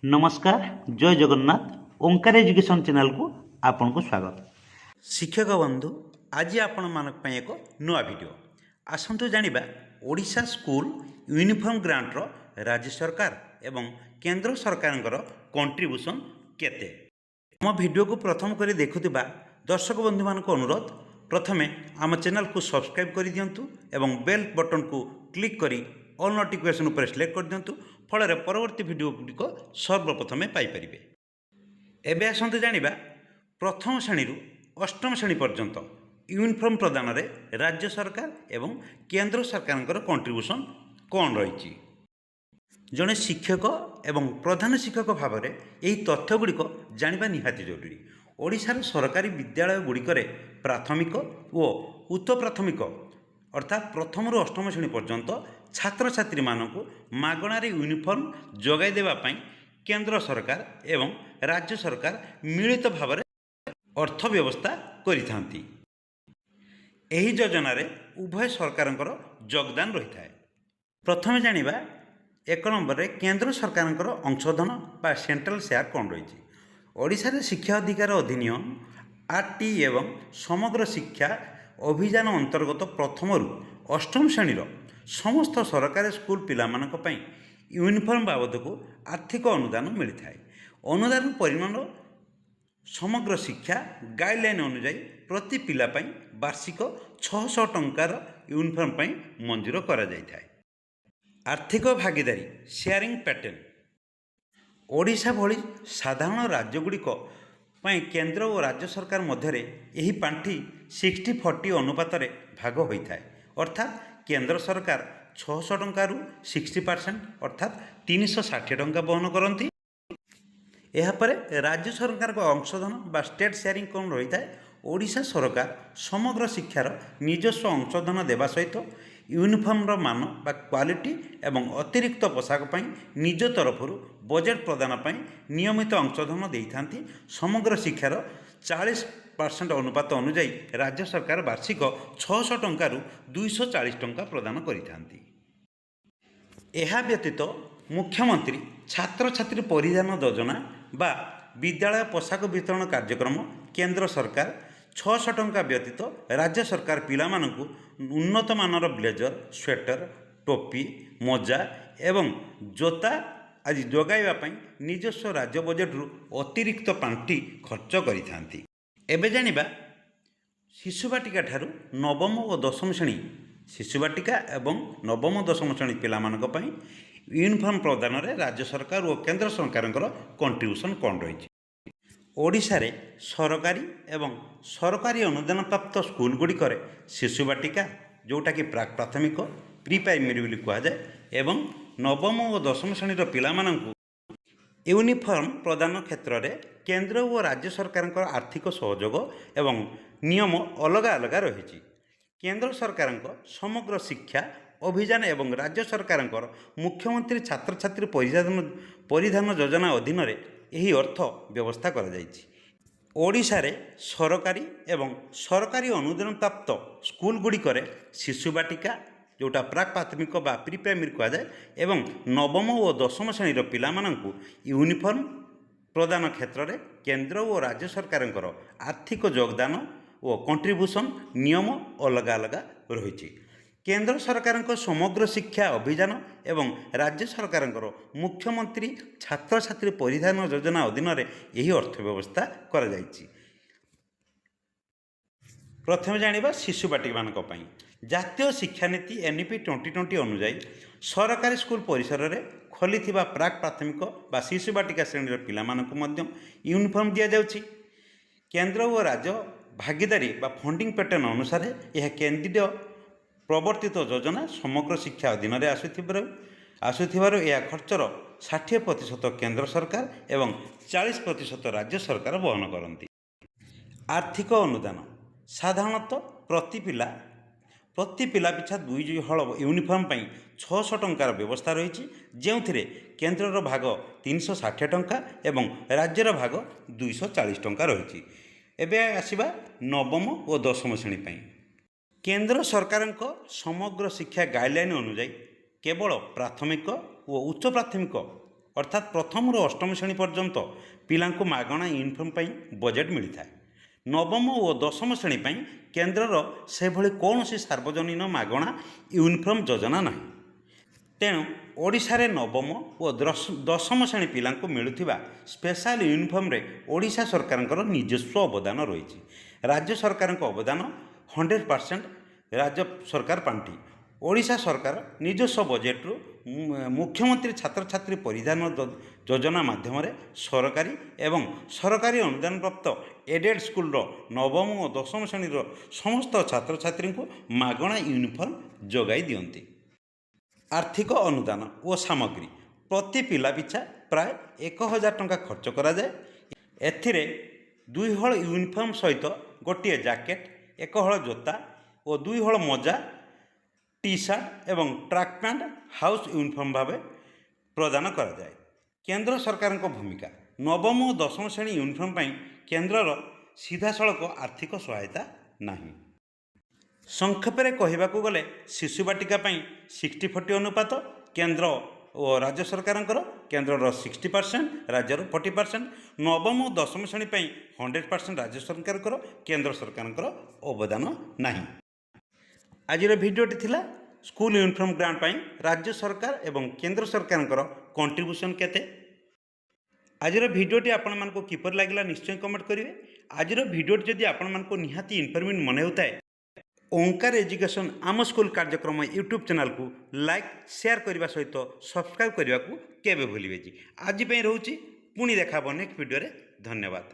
नमस्कार जय जगन्नाथ ओंकार education channel को आपन को स्वागत। शिक्षक बंधु आज आपण मानक पय एक नुआ वीडियो आसंतु जानिबा ओडिशा स्कूल यूनिफॉर्म ग्रांट रो राज्य सरकार एवं केंद्र सरकार कंट्रीब्यूशन केते। हम वीडियो को प्रथम करी देखुथिबा दर्शक बंधु मान को अनुरोध प्रथमे आम चैनल को सब्सक्राइब कर दियंतु एवं बेल बटन को क्लिक करी ऑल नोटिफिकेशन उपर सिलेक्ट कर दियंतु फल परवर्ती वीडियो गुड़िक सर्वप्रथमे पाइपर। एबे आसंतु जानिबा प्रथम श्रेणी अष्टम श्रेणी पर्यंत यूनिफॉर्म प्रदान रे राज्य सरकार एवं केंद्र सरकार कंट्रीब्यूशन कौन रही। जड़े शिक्षक एवं प्रधान शिक्षक भाव में यही तथ्यगुड़िक जानिबा निहाती जरूरी। ओडिशार सरकारी विद्यालय गुड़िक प्राथमिक और उच्च प्राथमिक अर्थात प्रथम रु अष्टम श्रेणी पर्यंत छात्र छात्री मानक मागणार यूनिफॉर्म जोगाई देवाई केंद्र सरकार एवं राज्य सरकार मिलित भाव अर्थ व्यवस्था करिथांती। एही योजन उभय सरकार योगदान रही है। प्रथमे जानिबा एक नंबर रे केंद्र सरकार अंशधन बा सेंट्रल शेयर कौन रही। ओडिशा शिक्षा अधिकार अधिनियम आरटी एवं समग्र शिक्षा अभियान अंतर्गत प्रथम रु अष्टम श्रेणी समस्त सरकारी स्कूल पिला मानक पई यूनिफॉर्म बाबद को आर्थिक अनुदान मिलता है। अनुदान परिमाण समग्र शिक्षा गाइडलाइन अनुसार प्रति पिला पई वार्षिक 600 टंकार यूनिफॉर्म पई मंजूर करा जायथा है। आर्थिक भागीदारी शेयरिंग पैटर्न ओडिशा भली साधारण राज्यगुड़िक केंद्र और राज्य सरकार मध्य यही पांठी 60-40 अनुपात भाग होता है। अर्थात केंद्र सरकार 600 टंका 60% अर्थात 360 टंका बहन करती। यापर राज्य सरकार को अंशधन बा स्टेट शेयरिंग कौन रही है। ओडिशा सरकार समग्र शिक्षार निजस्व अंशधन देवा सहित यूनिफॉर्म मान बा क्वालिटी एवं अतिरिक्त पोशाक निज तरफ बजेट प्रदान नियमित अंशधन देती। समग्र शिक्षार 40% अनुपात अनुजाई राज्य सरकार वार्षिक 600 टंका 240 टंका प्रदान करिथांती। एहा व्यतीत मुख्यमंत्री छात्र छात्री परिधान योजना बा विद्यालय पोशाक वितरण कार्यक्रम केंद्र सरकार 600 टंका व्यतीत राज्य सरकार पिला मानकु उन्नत मानर ब्लेजर स्वेटर टोपी मोजा एवं जोता आज जोगाइबा निजस्व राज्य बजेट रु अतिरिक्त पांठी खर्च करिथांती। एबे जानिबा शिशुबाटिका ठारू नवम और दशम श्रेणी शिशुबाटिका एवं नवम और दशम श्रेणी पिला मानक पई यूनिफॉर्म प्रदान रे राज्य सरकार और केंद्र सरकार कंट्रीब्यूशन कौन रही। ओडिशा रे सरकारी एवं सरकारी अनुदान प्राप्त स्कूल गुड़िक शिशुबाटिका जोटा कि प्राक प्राथमिक प्री प्राइमरी बोली कहुए एवं नवम और दशम श्रेणी पिला मानकु यूनिफॉर्म प्रदान क्षेत्र में केंद्र और राज्य सरकार आर्थिक सहयोग एवं नियम अलग अलग रही। केंद्र सरकार समग्र शिक्षा अभियान एवं राज्य सरकार मुख्यमंत्री छात्र छात्री परिधान योजना अधीन यही अर्थ व्यवस्था करा जायछि। ओडिशा रे सरकारी एवं सरकारी अनुदान प्राप्त स्कूल गुड़िक शिशुबाटिका जोटा प्राक प्राथमिक बा प्री प्राइमरी कहुए एवं नवम और दशम श्रेणी पिला मानकु यूनिफॉर्म प्रदान क्षेत्र में केंद्र और राज्य सरकार आर्थिक योगदान और कंट्रीब्यूशन नियम अलग अलग रही। केंद्र सरकार समग्र शिक्षा अभियान एवं राज्य सरकार मुख्यमंत्री छात्र छात्री परिधान योजना अधीन यही अर्थव्यवस्था करा जायछि। प्रथम जानिबा शिशुबाटिका मानक पई जातीय शिक्षा नीति एनईपी 2020 अनुसार सरकारी स्कूल परिसर में खोली प्राक प्राथमिक बा शिशुबाटिका श्रेणी पिला मानकु मध्य यूनिफॉर्म दिया जाउछि। केंद्र और राज्य भागीदारी बा फंडिंग पैटर्न अनुसार यह केंद्रीय प्रवर्तित योजना समग्र शिक्षा अधीन आसुथिबारु यह खर्चर 60% केंद्र सरकार एवं 40% राज्य सरकार वहन करती। आर्थिक अनुदान साधारणतः प्रति पिला पिछा 2 हल यूनिफॉर्म 600 टंकार व्यवस्था रही। जो केंद्रर भाग 360 टंका एवं राज्यर भाग 240 टंका रही। एबे आसिबा नवम और दशम श्रेणी केंद्र सरकार समग्र शिक्षा गाइडलाइन अनुसार केवल प्राथमिक और उच्च प्राथमिक अर्थात प्रथम रु अष्टम श्रेणी पर्यंत पिलांकु मागणा यूनिफॉर्म पई बजेट मिलता है। नवम और दशम श्रेणी पई केन्द्रर से भली कौनसी सार्वजनीन मागणा यूनिफॉर्म योजना नहीं। तेणु ओडिशा रे नवम और दशम श्रेणी पिलांकु मिलुथिबा स्पेशल यूनिफॉर्म रे ओडिशा सरकारଙ୍କର ନିଜସ୍ୱ ଅବଦାନ ରହିଛି। राज्य सरकारଙ୍କ ଅବଦାନ 100% राज्य सरकार पांठी। ओडिशा सरकार ନିଜସ୍ୱ बजेट्रु मुख्यमंत्री छात्र छात्री परिधान योजना माध्यम सरकारी एवं सरकारी अनुदान प्राप्त एडेड स्कूल नवम और दशम श्रेणी समस्त छात्र छात्री को मागणा यूनिफॉर्म जोगाई दियंती। आर्थिक अनुदान और सामग्री प्रति पिला पिछा प्राय 1000 टंका खर्च करा जाए। एथिरे 2 हल यूनिफॉर्म सहित गोटे जैकेट, 1 हल जोता और 2 हल मोजा, टी सार्ट एवं ट्रैक पैंट हाउस यूनिफॉर्म भाव प्रदान करा जाए। केंद्र सरकार भूमिका नवम और दशम श्रेणी यूनिफॉर्म पर केन्द्रर सीधा सड़क आर्थिक सहायता नहीं। संक्षेपे कहवाक गले शिशु बाटिका 60-40 अनुपात केंद्र और राज्य सरकार केन्द्र 60%, राज्यर 40%, नवम और दशम श्रेणी 100% राज्य सरकार केंद्र सरकार अवदान नहीं। आज भिडियोटी थिला स्कूल यूनिफॉर्म ग्रांट पाई राज्य सरकार एवं केंद्र सरकार कंट्रीब्यूशन केते। आज भिडियोटी आपण मानको किपर लागला निश्चय कमेंट करेंगे। आज भिडियोटी जदि आपण मानको निहाती इनफॉर्मेटिव मन होता है ओंकार एजुकेशन आम स्कूल कार्यक्रम यूट्यूब चैनल को लाइक शेयर करने सहित सब्सक्राइब करने को केबे भूलिबे जी। आज रोचे पुणी देखा नेक्स्ट वीडियो रे। धन्यवाद।